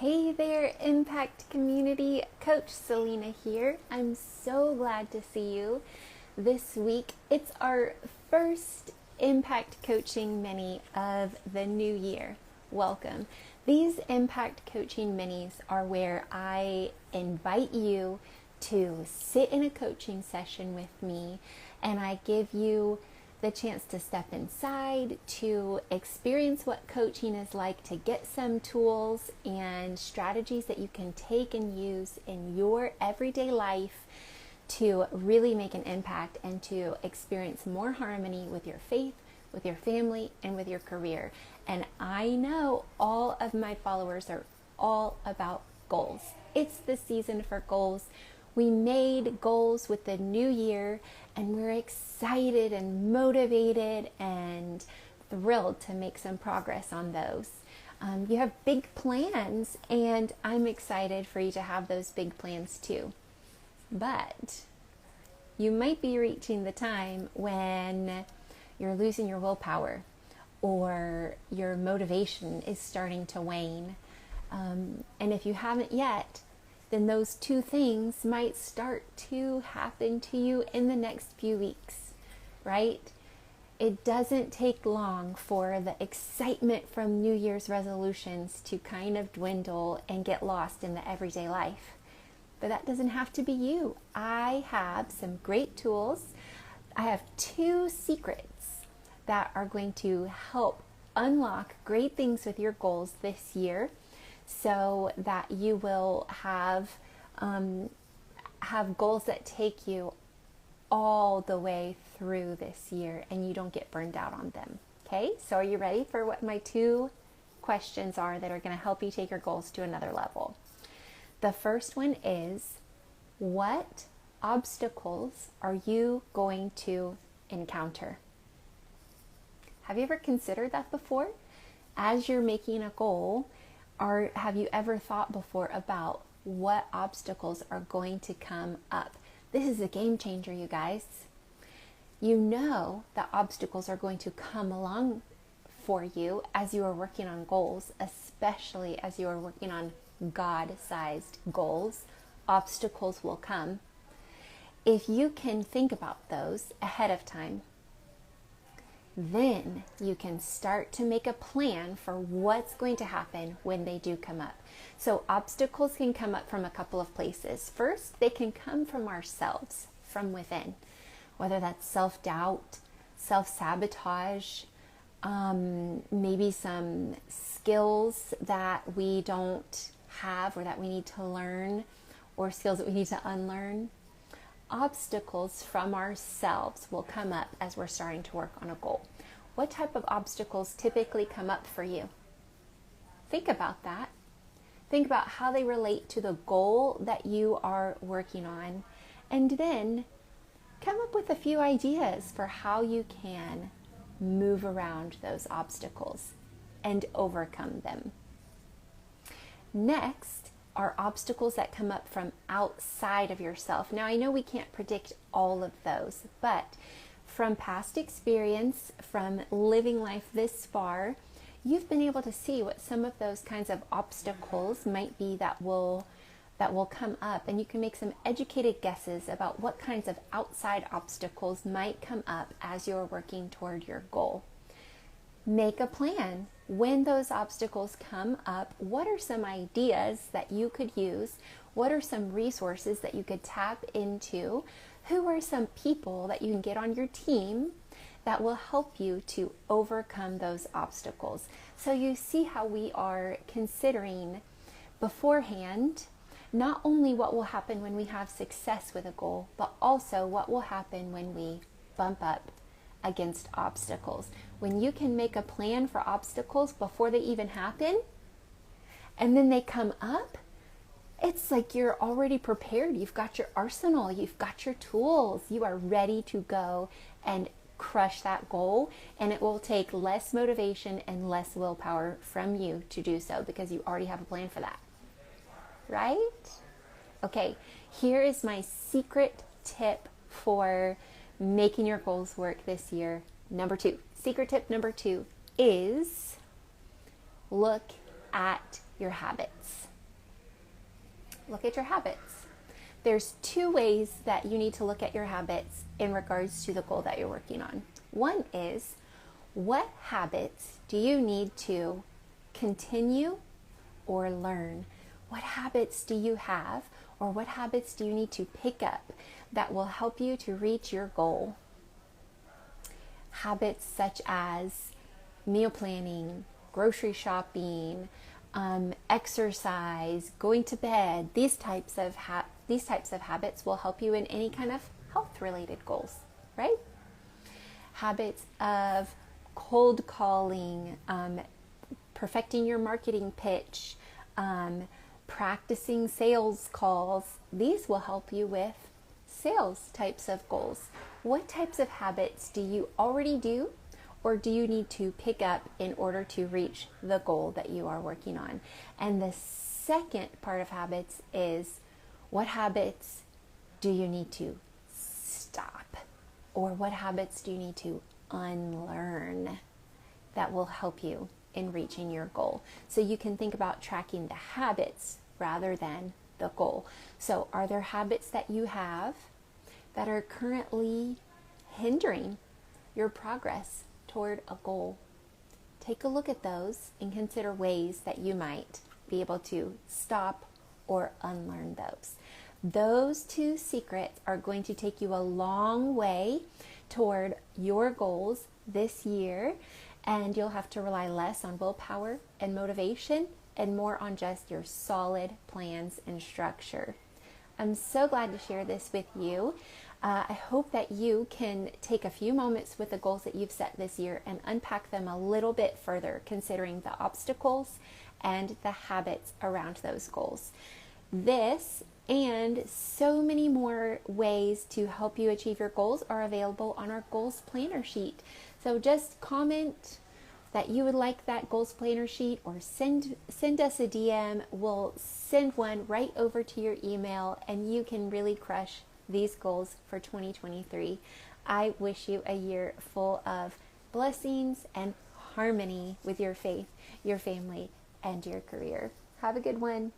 Hey there, Impact Community. Coach Selena here. I'm so glad to see you this week. It's our first Impact Coaching Mini of the new year. Welcome. These Impact Coaching Minis are where I invite you to sit in a coaching session with me, and I give you the chance to step inside, to experience what coaching is like, to get some tools and strategies that you can take and use in your everyday life to really make an impact and to experience more harmony with your faith, with your family, and with your career. And I know all of my followers are all about goals. It's the season for goals. We made goals with the new year, and we're excited and motivated and thrilled to make some progress on those. You have big plans, and I'm excited for you to have those big plans too. But you might be reaching the time when you're losing your willpower or your motivation is starting to wane. And if you haven't yet, then those two things might start to happen to you in the next few weeks, right? It doesn't take long for the excitement from New Year's resolutions to kind of dwindle and get lost in the everyday life. But that doesn't have to be you. I have some great tools. I have 2 secrets that are going to help unlock great things with your goals this year, so that you will have goals that take you all the way through this year and you don't get burned out on them. Okay, so are you ready for what my 2 questions are that are going to help you take your goals to another level? The first one is, what obstacles are you going to encounter? Have you ever considered that before? As you're making a goal, or have you ever thought before about what obstacles are going to come up? This is a game changer, you guys. You know that obstacles are going to come along for you as you are working on goals, especially as you are working on God-sized goals. Obstacles will come. If you can think about those ahead of time, then you can start to make a plan for what's going to happen when they do come up. So obstacles can come up from a couple of places. First, they can come from ourselves, from within, whether that's self-doubt, self-sabotage, maybe some skills that we don't have or that we need to learn, or skills that we need to unlearn. Obstacles from ourselves will come up as we're starting to work on a goal. What type of obstacles typically come up for you? Think about that. Think about how they relate to the goal that you are working on, and then come up with a few ideas for how you can move around those obstacles and overcome them. Next are obstacles that come up from outside of yourself. Now, I know we can't predict all of those, but from past experience, from living life this far, you've been able to see what some of those kinds of obstacles might be that will come up, and you can make some educated guesses about what kinds of outside obstacles might come up as you're working toward your goal. Make a plan. When those obstacles come up, what are some ideas that you could use? What are some resources that you could tap into? Who are some people that you can get on your team that will help you to overcome those obstacles? So you see how we are considering beforehand not only what will happen when we have success with a goal, but also what will happen when we bump up against obstacles. When you can make a plan for obstacles before they even happen, and then they come up, it's like you're already prepared. You've got your arsenal, you've got your tools, you are ready to go and crush that goal, and it will take less motivation and less willpower from you to do so because you already have a plan for that, right? Okay, here is my secret tip for making your goals work this year. Secret tip number 2 is look at your habits. Look at your habits. There's two ways that you need to look at your habits in regards to the goal that you're working on. One is, what habits do you need to continue or learn? What habits do you have, or what habits do you need to pick up that will help you to reach your goal? Habits such as meal planning, grocery shopping, exercise, going to bed. These types of habits will help you in any kind of health-related goals, right? Habits of cold calling, perfecting your marketing pitch, practicing sales calls. These will help you with sales types of goals. What types of habits do you already do, or do you need to pick up in order to reach the goal that you are working on? And the second part of habits is, what habits do you need to stop? Or what habits do you need to unlearn that will help you in reaching your goal? So you can think about tracking the habits rather than the goal. So are there habits that you have that are currently hindering your progress toward a goal? Take a look at those and consider ways that you might be able to stop or unlearn those. Those two secrets are going to take you a long way toward your goals this year, and you'll have to rely less on willpower and motivation and more on just your solid plans and structure. I'm so glad to share this with you. I hope that you can take a few moments with the goals that you've set this year and unpack them a little bit further, considering the obstacles and the habits around those goals. This and so many more ways to help you achieve your goals are available on our goals planner sheet. So just comment that you would like that goals planner sheet, or send us a DM. We'll send one right over to your email, and you can really crush these goals for 2023. I wish you a year full of blessings and harmony with your faith, your family, and your career. Have a good one.